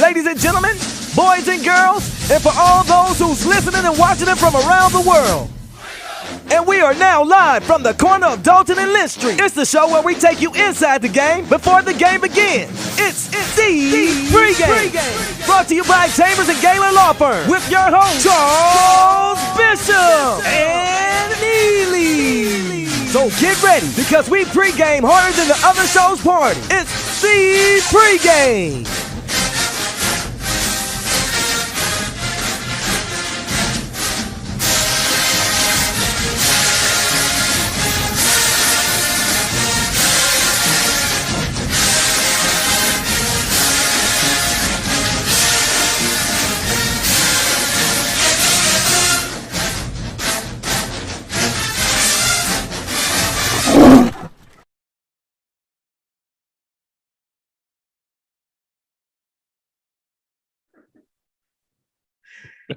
ladies and gentlemen, boys and girls, and for all those who's listening and watching it from around the world. And we are now live from the corner of Dalton and Lynch Street. It's the show where we take you inside the game before the game begins. It's the pregame. Brought to you by Chambers and Galen Law Firm with your host, Charles Bishop and Neely. So get ready because we pregame harder than the other show's party. It's the pregame.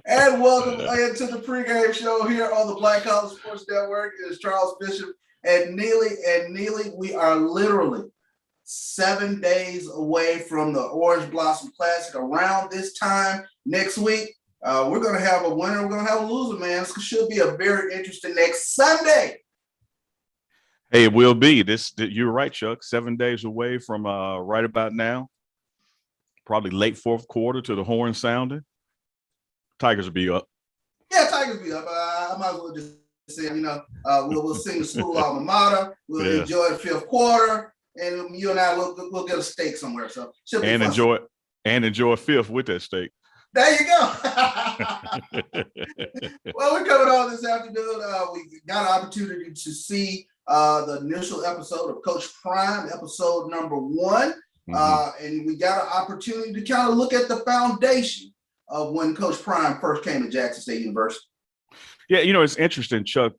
And welcome into the pregame show here on the Black College Sports Network. It is Charles Bishop and Neely. And Neely, we are literally 7 days away from the Orange Blossom Classic. Around this time next week, we're going to have a winner. We're going to have a loser, man. This should be a very interesting next Sunday. Hey, it will be. You're right, Chuck. 7 days away from right about now, probably late fourth quarter to the horn sounding. Tigers will be up. Yeah, Tigers will be up. I might as well just say, we'll sing the school alma mater. We'll enjoy the fifth quarter, and you and I we'll get a steak somewhere. So enjoy a fifth with that steak. There you go. Well, we're coming on this afternoon. We got an opportunity to see the initial episode of Coach Prime, episode number 1, and we got an opportunity to kind of look at the foundation of when Coach Prime first came to Jackson State University. Yeah, it's interesting, Chuck,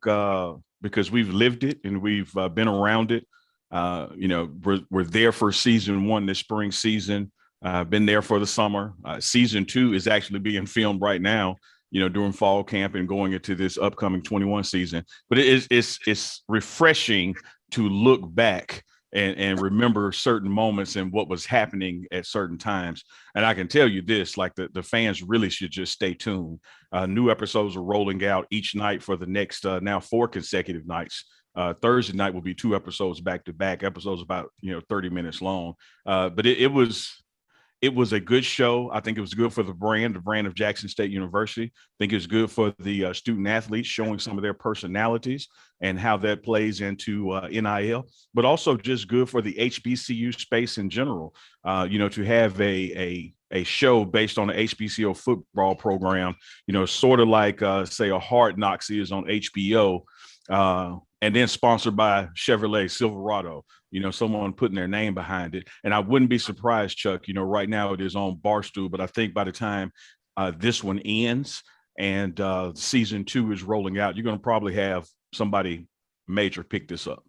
because we've lived it and we've been around it. We're there for season 1 this spring season. Been there for the summer. Season 2 is actually being filmed right now, during fall camp and going into this upcoming 21 season. But it's refreshing to look back and remember certain moments and what was happening at certain times. And I can tell you this, like the fans really should just stay tuned. New episodes are rolling out each night for the next now 4 consecutive nights. Thursday night will be 2 episodes back-to-back, episodes about 30 minutes long. But it was a good show. I think it was good for the brand of Jackson State University. I think it's good for the student athletes, showing some of their personalities and how that plays into NIL, but also just good for the HBCU space in general. To have a show based on the HBCU football program, sort of like, say, a Hard Knocks is on HBO, and then sponsored by Chevrolet Silverado, someone putting their name behind it. And I wouldn't be surprised, Chuck, right now it is on Barstool, but I think by the time this one ends and season 2 is rolling out, you're going to probably have somebody major pick this up.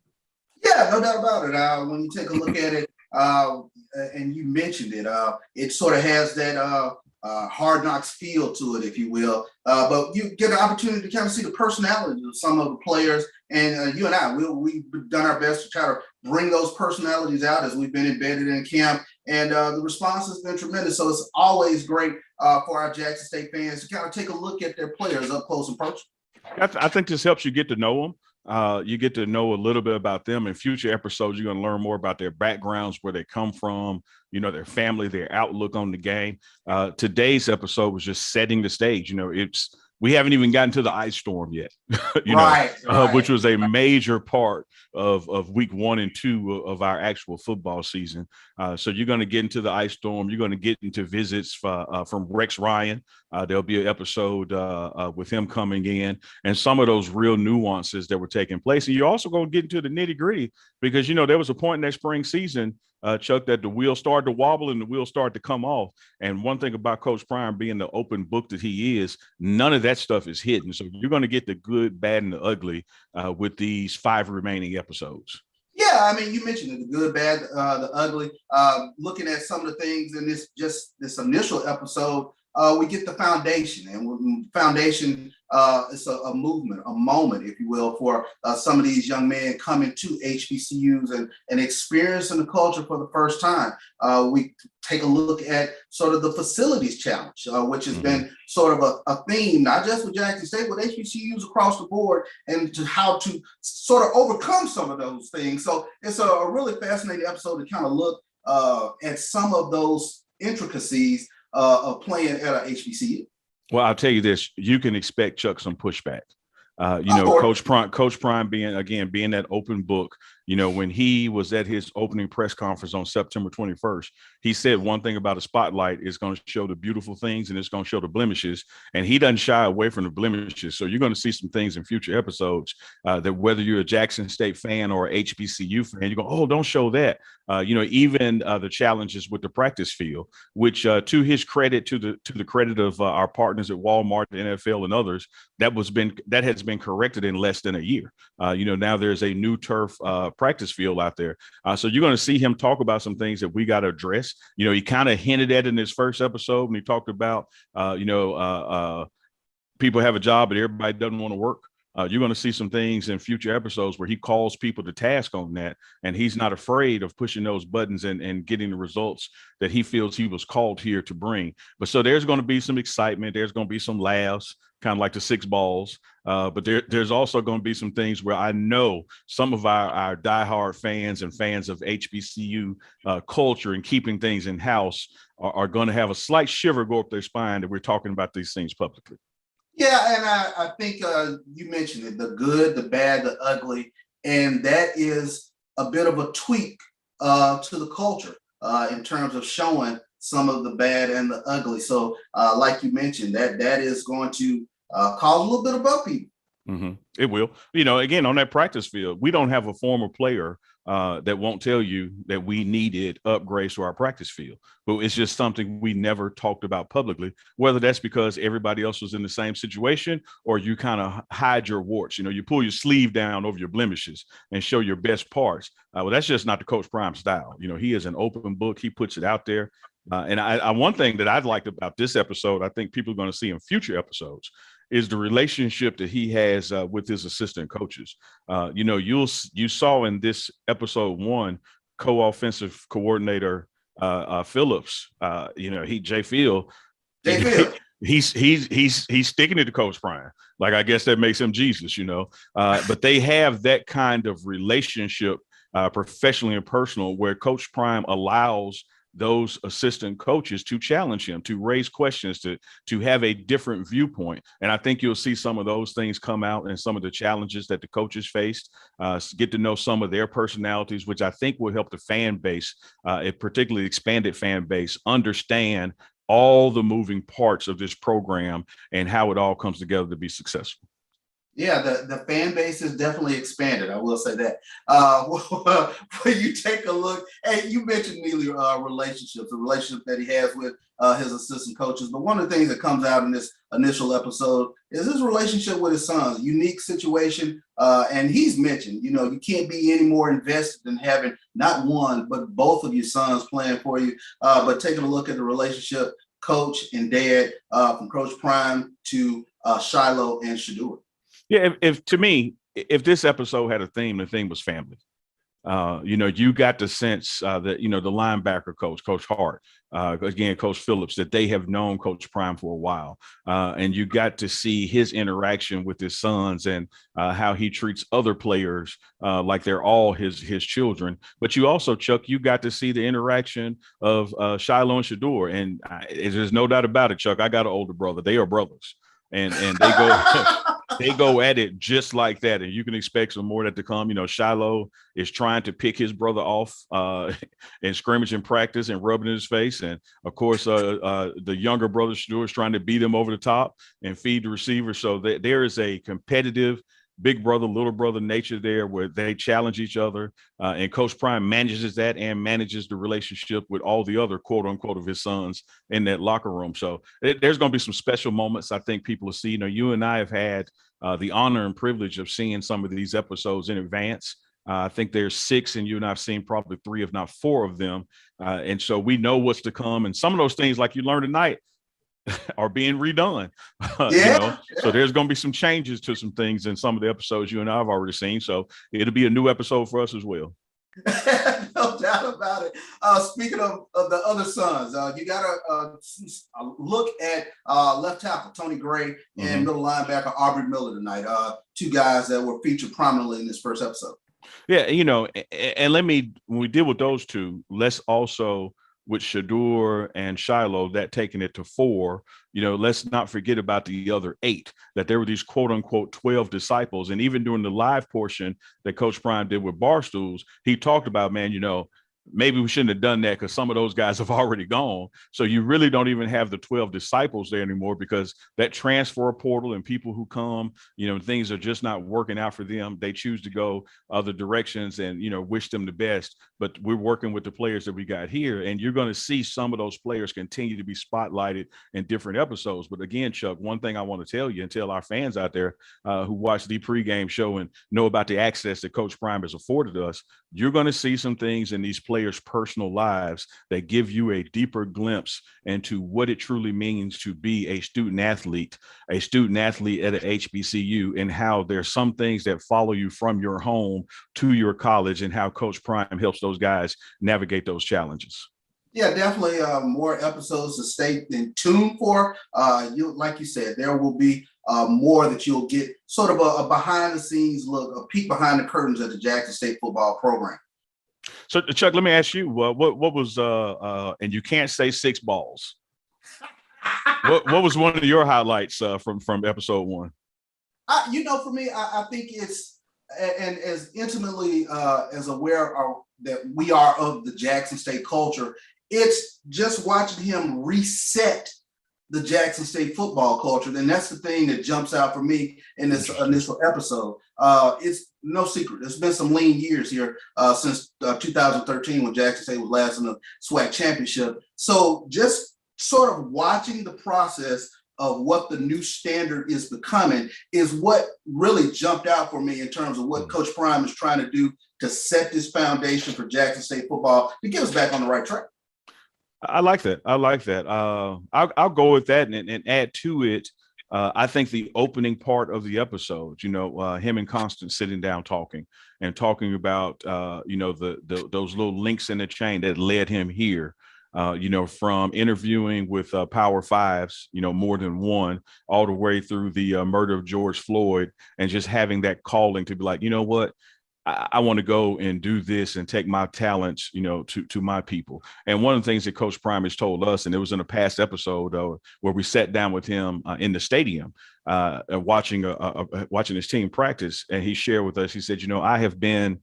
Yeah, no doubt about it. When you take a look at it, and you mentioned it, it sort of has that Hard Knocks feel to it, if you will. But you get an opportunity to kind of see the personality of some of the players. And you and I, we've done our best to try to bring those personalities out as we've been embedded in camp. And the response has been tremendous. So it's always great for our Jackson State fans to kind of take a look at their players up close and personal. I think this helps you get to know them. You get to know a little bit about them. In future episodes, you're going to learn more about their backgrounds, where they come from, their family, their outlook on the game. Today's episode was just setting the stage. We haven't even gotten to the ice storm yet, which was a major part of week 1 and 2 of our actual football season. So you're going to get into the ice storm. You're going to get into visits from Rex Ryan. There'll be an episode with him coming in and some of those real nuances that were taking place. And you're also going to get into the nitty gritty because, there was a point in that spring season, Chuck, that the wheels started to wobble and the wheels started to come off. And one thing about Coach Prime being the open book that he is, none of that stuff is hidden. So you're going to get the good, bad, and the ugly with these 5 remaining episodes. Yeah, you mentioned it, the good, bad, the ugly. Looking at some of the things in this initial episode, we get the foundation, and foundation it's a movement, a moment, if you will, for some of these young men coming to HBCUs and experiencing the culture for the first time. We take a look at sort of the facilities challenge, which has been sort of a theme, not just with Jackson State, but HBCUs across the board, and to how to sort of overcome some of those things. So it's a really fascinating episode to kind of look at some of those intricacies of playing at a HBCU. Well, I'll tell you this: you can expect, Chuck, some pushback. Coach Prime being that open book. When he was at his opening press conference on September 21st, he said one thing about a spotlight is going to show the beautiful things and it's going to show the blemishes. And he doesn't shy away from the blemishes. So you're going to see some things in future episodes that whether you're a Jackson State fan or a HBCU fan, you go, oh, don't show that. Even the challenges with the practice field, which to his credit, to the credit of our partners at Walmart, the NFL, and others, that has been corrected in less than a year. Now there's a new turf practice field out there. So you're going to see him talk about some things that we got to address. He kind of hinted at in his first episode when he talked about, people have a job, but everybody doesn't want to work. You're going to see some things in future episodes where he calls people to task on that. And he's not afraid of pushing those buttons and getting the results that he feels he was called here to bring. But so there's going to be some excitement. There's going to be some laughs, kind of like the six balls. But there's also going to be some things where I know some of our diehard fans and fans of HBCU culture and keeping things in house are going to have a slight shiver go up their spine that we're talking about these things publicly. Yeah, and I think you mentioned it, the good, the bad, the ugly, and that is a bit of a tweak to the culture in terms of showing some of the bad and the ugly. So like you mentioned, that is going to cause a little bit of upheaval. Mm-hmm. It will. Again, on that practice field, we don't have a former player that won't tell you that we needed upgrades to our practice field. But it's just something we never talked about publicly, whether that's because everybody else was in the same situation or you kind of hide your warts. You pull your sleeve down over your blemishes and show your best parts. Well, that's just not the Coach Prime style. He is an open book. He puts it out there. And one thing that I'd liked about this episode, I think people are going to see in future episodes, is the relationship that he has with his assistant coaches. You saw in this episode 1, co-offensive coordinator Phillips. Jay Field. He's sticking it to Coach Prime. Like, I guess that makes him Jesus. But they have that kind of relationship, professionally and personal, where Coach Prime allows those assistant coaches to challenge him, to raise questions, to have a different viewpoint. And I think you'll see some of those things come out and some of the challenges that the coaches faced, get to know some of their personalities, which I think will help the fan base, a particularly expanded fan base, understand all the moving parts of this program and how it all comes together to be successful. Yeah, the fan base is definitely expanded. I will say that. When you take a look, and you mentioned Neely relationships, the relationship that he has with his assistant coaches. But one of the things that comes out in this initial episode is his relationship with his sons. Unique situation, and he's mentioned, you can't be any more invested than having not one but both of your sons playing for you. But taking a look at the relationship, coach and dad, from Coach Prime to Shiloh and Shedeur. Yeah, if to me, if this episode had a theme, the theme was family. You got the sense that, the linebacker coach, Coach Hart, again, Coach Phillips, that they have known Coach Prime for a while. And you got to see his interaction with his sons and how he treats other players like they're all his children. But you also, Chuck, you got to see the interaction of Shiloh and Shedeur. And there's no doubt about it, Chuck, I got an older brother. They are brothers. And they go they go at it just like that, and you can expect some more of that to come. Shiloh is trying to pick his brother off in scrimmage and practice and rubbing in his face, and of course the younger brother Shedeur is trying to beat him over the top and feed the receiver. So there is a competitive big brother, little brother nature there where they challenge each other. And Coach Prime manages that and manages the relationship with all the other quote unquote of his sons in that locker room. So there's going to be some special moments I think people will see. You and I have had the honor and privilege of seeing some of these episodes in advance. I think there's 6, and you and I've seen probably 3, if not 4 of them. And so we know what's to come. And some of those things, like you learned tonight, are being redone. Yeah. So there's going to be some changes to some things in some of the episodes you and I have already seen. So it'll be a new episode for us as well. No doubt about it. Speaking of the other sons, you got to look at left tackle Tony Gray and middle linebacker Aubrey Miller tonight. Two guys that were featured prominently in this first episode. Yeah, and when we deal with those two, let's also with Shadur and Shiloh, that taking it to 4, let's not forget about the other 8, that there were these quote unquote 12 disciples. And even during the live portion that Coach Prime did with Barstools, he talked about, man, maybe we shouldn't have done that because some of those guys have already gone. So you really don't even have the 12 disciples there anymore, because that transfer portal and people who come, things are just not working out for them. They choose to go other directions and, wish them the best. But we're working with the players that we got here. And you're going to see some of those players continue to be spotlighted in different episodes. But again, Chuck, one thing I want to tell you and tell our fans out there who watch the pregame show and know about the access that Coach Prime has afforded us, you're going to see some things in these players' personal lives that give you a deeper glimpse into what it truly means to be a student athlete at a HBCU, and how there's some things that follow you from your home to your college, and how Coach Prime helps those guys navigate those challenges. Yeah, definitely more episodes to stay in tune for. Like you said, there will be more that you'll get, sort of a behind the scenes look, a peek behind the curtains at the Jackson State football program. So, Chuck, let me ask you, what was and you can't say 6 balls. what was one of your highlights from episode 1? For me, I think it's, and as intimately as aware that we are of the Jackson State culture, it's just watching him reset the Jackson State football culture. And that's the thing that jumps out for me in this initial episode. It's no secret. There's been some lean years here since 2013, when Jackson State was last in the SWAC championship. So just sort of watching the process of what the new standard is becoming is what really jumped out for me in terms of what Coach Prime is trying to do to set this foundation for Jackson State football to get us back on the right track. I like that. I'll go with that and add to it. I think the opening part of the episode, him and Constance sitting down talking about, those little links in the chain that led him here, from interviewing with Power Fives, more than one, all the way through the murder of George Floyd, and just having that calling to be like, you know what? I want to go and do this and take my talents, to my people. And one of the things that Coach Prime has told us, and it was in a past episode where we sat down with him in the stadium watching his team practice. And he shared with us, he said, I have been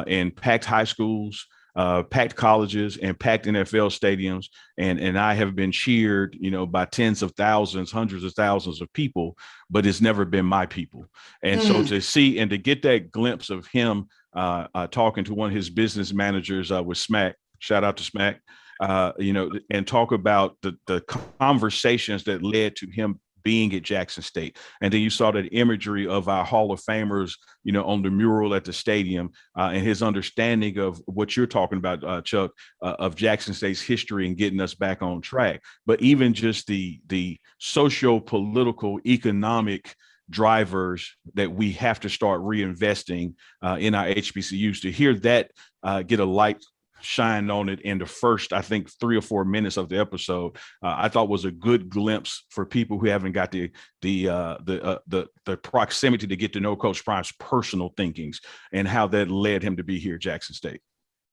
in packed high schools, packed colleges, and packed NFL stadiums. And I have been cheered, by tens of thousands, hundreds of thousands of people, but it's never been my people. And so to see and to get that glimpse of him talking to one of his business managers with Smack, shout out to Smack, and talk about the conversations that led to him being at Jackson State. And then you saw that imagery of our Hall of Famers, on the mural at the stadium, and his understanding of what you're talking about, Chuck, of Jackson State's history and getting us back on track. But even just the socio-political, economic drivers that we have to start reinvesting in our HBCUs, to hear that get a light shine on it in the first, I think, 3 or 4 minutes of the episode, I thought was a good glimpse for people who haven't got the proximity to get to know Coach Prime's personal thinkings and how that led him to be here at Jackson State.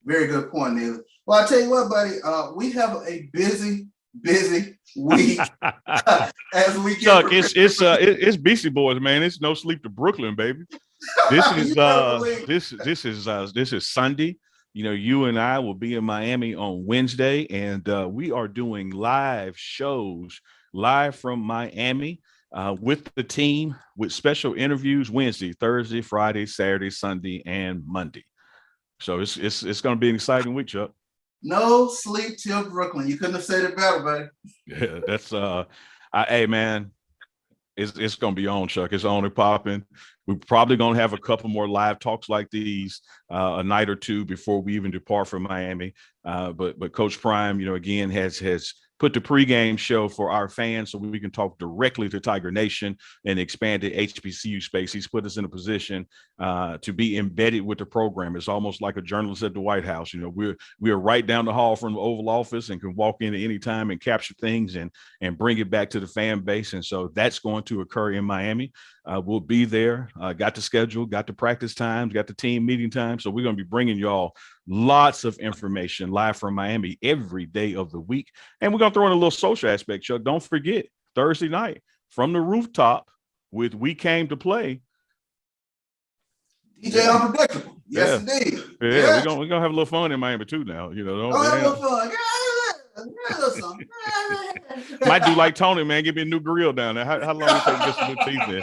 Very good point, Neely. Well, I tell you what, buddy, we have a busy week as we get. Chuck, it's BC Boys, man. It's no sleep to Brooklyn, baby. This is Sunday. You and I will be in Miami on Wednesday, and we are doing live shows live from Miami with the team, with special interviews Wednesday, Thursday, Friday, Saturday, Sunday, and Monday. So it's going to be an exciting week, Chuck. No sleep till Brooklyn. You couldn't have said it better, buddy. Yeah, that's hey man, it's going to be on, Chuck. It's on and popping. We're probably going to have a couple more live talks like these a night or two before we even depart from Miami. But Coach Prime, again, has put the pregame show for our fans so we can talk directly to Tiger Nation and expand the HBCU space. He's put us in a position to be embedded with the program. It's almost like a journalist at the White House. You know, we're right down the hall from the Oval Office and can walk in at any time and capture things and bring it back to the fan base. And so that's going to occur in Miami. We'll be there. Got the schedule, got the practice times, got the team meeting time. So we're going to be bringing y'all lots of information live from Miami every day of the week. And we're going to throw in a little social aspect, Chuck. Don't forget, Thursday night from the rooftop with We Came to Play. DJ Unpredictable. Yes, indeed. Yeah, we're gonna have a little fun in Miami too now. You know, have a little fun. Might do like Tony, man. Give me a new grill down there. How long it take to get some new teeth in?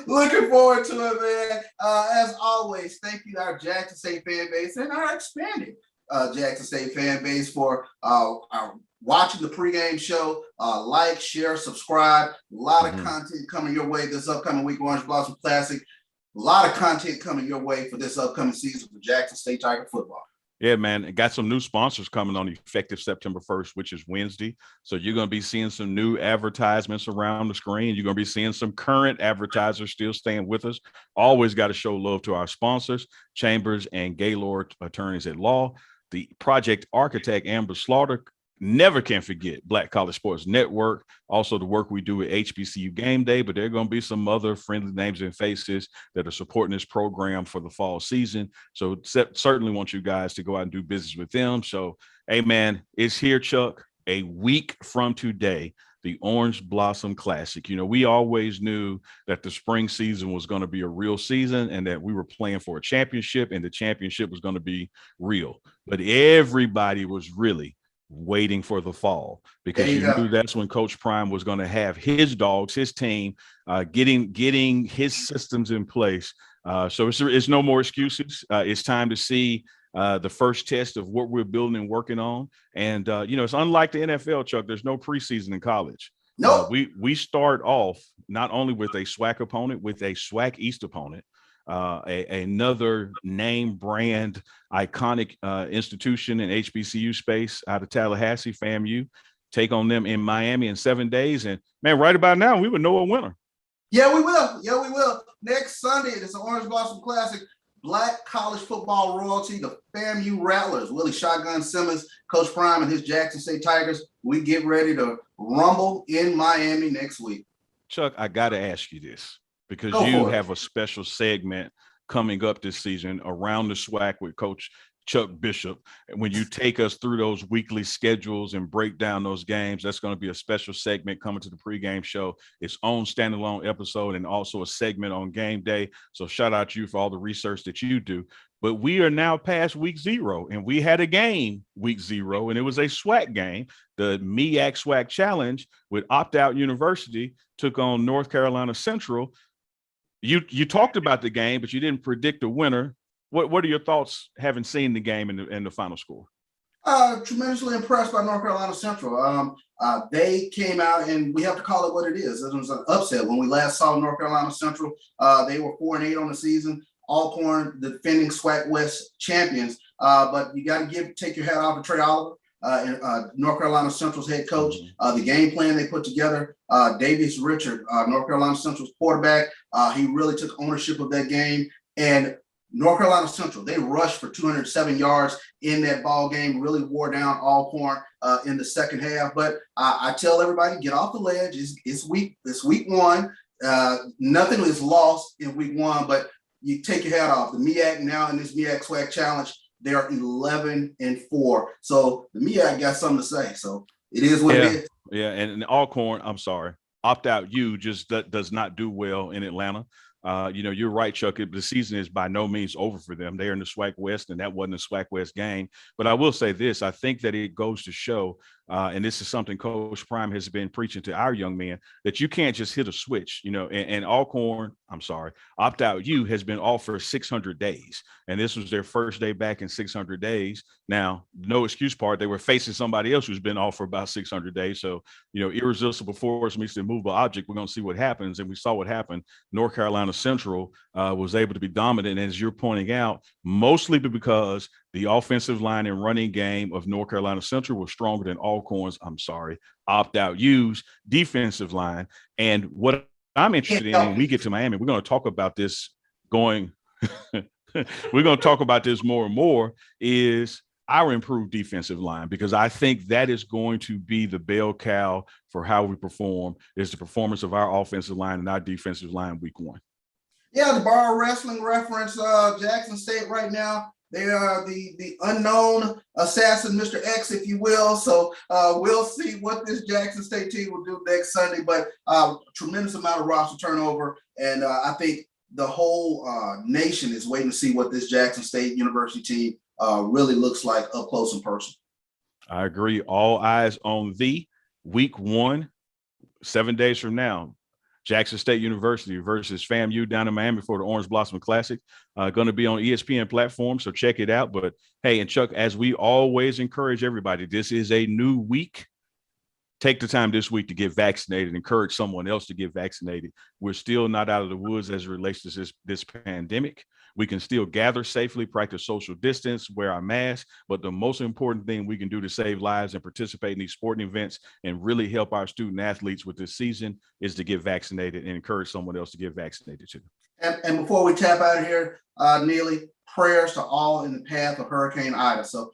Looking forward to it, man. As always, thank you to our Jackson State fan base and our expanded Jackson State fan base for watching the pregame show. Like, share, subscribe. A lot of content coming your way this upcoming week. Orange Blossom Classic. A lot of content coming your way for this upcoming season for Jackson State Tiger football. Yeah, man. Got some new sponsors coming on effective September 1st, which is Wednesday. So you're going to be seeing some new advertisements around the screen. You're going to be seeing some current advertisers still staying with us. Always got to show love to our sponsors, Chambers and Gaylord Attorneys at Law. The project architect, Amber Slaughter, never can forget Black College Sports Network. Also the work we do with HBCU Game Day, but there are going to be some other friendly names and faces that are supporting this program for the fall season. So certainly want you guys to go out and do business with them. So, hey man, it's here, Chuck, a week from today, the Orange Blossom Classic. You know, we always knew that the spring season was going to be a real season and that we were playing for a championship and the championship was going to be real. But everybody was really waiting for the fall because you knew that's when Coach Prime was going to have his dogs, his team, getting his systems in place. So it's no more excuses. It's time to see the first test of what we're building and working on. And, you know, it's unlike the NFL, Chuck. There's no preseason in college. No, we start off not only with a SWAC opponent, with a SWAC East opponent, another name brand iconic institution in HBCU space out of Tallahassee, FAMU, take on them in Miami in 7 days. And man, right about now, we would know a winner. Yeah, we will. Yeah, we will. Next Sunday, it's an Orange Blossom Classic. Black college football royalty, the FAMU Rattlers, Willie Shotgun Simmons, Coach Prime, and his Jackson State Tigers. We get ready to rumble in Miami next week. Chuck, I got to ask you this, because you have a special segment coming up this season around the SWAC with Coach Chuck Bishop. When you take us through those weekly schedules and break down those games, that's going to be a special segment coming to the pregame show, its own standalone episode, and also a segment on game day. So shout out to you for all the research that you do. But we are now past week 0, and we had a game week 0, and it was a SWAC game. The MEAC SWAC Challenge with Opt Out University took on North Carolina Central. You talked about the game, but you didn't predict a winner. What are your thoughts having seen the game and the final score? Tremendously impressed by North Carolina Central. They came out, and we have to call it what it is. It was an upset when we last saw North Carolina Central. They were 4-8 on the season. Alcorn, the defending SWAC West champions. But you got to take your hat off to Trey Oliver, North Carolina Central's head coach. The game plan they put together. Davius Richard, North Carolina Central's quarterback. He really took ownership of that game. And North Carolina Central, they rushed for 207 yards in that ball game, really wore down Alcorn in the second half. But I tell everybody, get off the ledge. It's week 1. Nothing is lost in week 1, but you take your hat off. The MEAC now in this MEAC SWAC Challenge, they are 11-4. So the MEAC got something to say. So it is what it is. Yeah, and Alcorn, I'm sorry, Opt Out U just does not do well in Atlanta. You know, you're right, Chuck. The season is by no means over for them. They're in the SWAC West, and that wasn't a SWAC West game. But I will say this. I think that it goes to show, and this is something Coach Prime has been preaching to our young men, that you can't just hit a switch, you know, and Alcorn, Opt Out U has been off for 600 days. And this was their first day back in 600 days. Now, no excuse part, they were facing somebody else who's been off for about 600 days. So, you know, irresistible force meets the immovable object. We're going to see what happens. And we saw what happened. North Carolina Central was able to be dominant. And as you're pointing out, mostly because The offensive line and running game of North Carolina Central was stronger than Alcorn's, opt-out U's defensive line. And what I'm interested in when we get to Miami, we're going to talk about this going – we're going to talk about this more and more, is our improved defensive line, because I think that is going to be the bell cow for how we perform, is the performance of our offensive line and our defensive line week 1. Yeah, the bar wrestling reference, Jackson State right now, they are the unknown assassin, Mr. X, if you will. So we'll see what this Jackson State team will do next Sunday, but tremendous amount of roster turnover. And I think the whole nation is waiting to see what this Jackson State University team really looks like up close and personal. I agree. All eyes on the week 1, 7 days from now. Jackson State University versus FAMU down in Miami for the Orange Blossom Classic. Going to be on ESPN platform, so check it out. But, hey, and Chuck, as we always encourage everybody, this is a new week. Take the time this week to get vaccinated. Encourage someone else to get vaccinated. We're still not out of the woods as it relates to this pandemic. We can still gather safely, practice social distance, wear our masks. But the most important thing we can do to save lives and participate in these sporting events and really help our student athletes with this season is to get vaccinated and encourage someone else to get vaccinated too. And before we tap out of here, Neely, prayers to all in the path of Hurricane Ida. So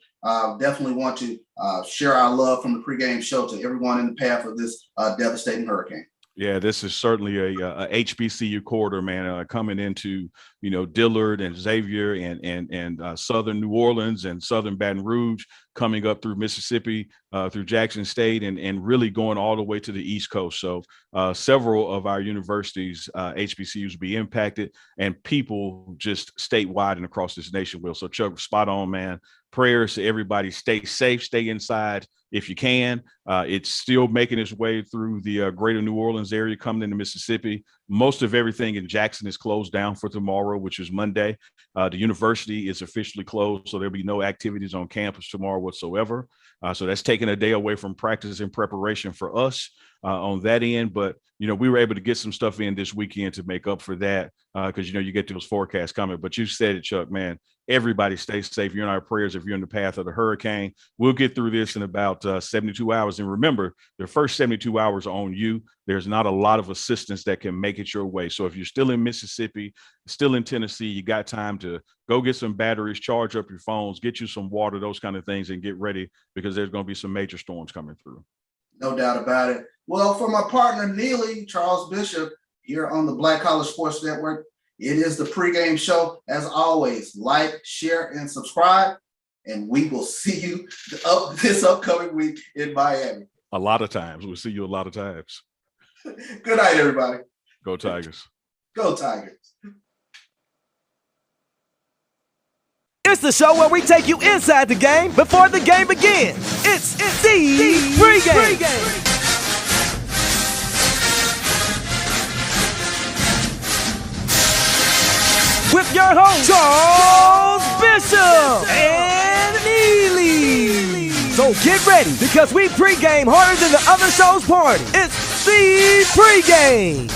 definitely want to share our love from the pregame show to everyone in the path of this devastating hurricane. Yeah, this is certainly a HBCU corridor, man, coming into, Dillard and Xavier and Southern New Orleans and Southern Baton Rouge, coming up through Mississippi, through Jackson State, and really going all the way to the East Coast. So several of our universities, HBCUs, will be impacted, and people just statewide and across this nation will. So Chuck, spot on, man. Prayers to everybody. Stay safe, stay inside if you can. It's still making its way through the greater New Orleans area, coming into Mississippi. Most of everything in Jackson is closed down for tomorrow, which is Monday. The university is officially closed, so there'll be no activities on campus tomorrow whatsoever. So that's taking a day away from practice and preparation for us on that end. But, we were able to get some stuff in this weekend to make up for that because, you get those forecasts coming. But you said it, Chuck, man. Everybody stay safe. You're in our prayers if you're in the path of the hurricane. We'll get through this in about 72 hours. And remember, the first 72 hours are on you. There's not a lot of assistance that can make it your way. So if you're still in Mississippi, still in Tennessee, you got time to go get some batteries, charge up your phones, get you some water, those kind of things, and get ready because there's going to be some major storms coming through. No doubt about it. Well, for my partner, Neely, Charles Bishop, here on the Black College Sports Network, it is the pregame show. As always, like, share, and subscribe. And we will see you this upcoming week in Miami. A lot of times. We'll see you a lot of times. Good night, everybody. Go Tigers. Go Tigers. It's the show where we take you inside the game before the game begins. It's the pregame. With your host, Charles Bishop and Neely. So get ready because we pregame harder than the other show's party. It's the pregame.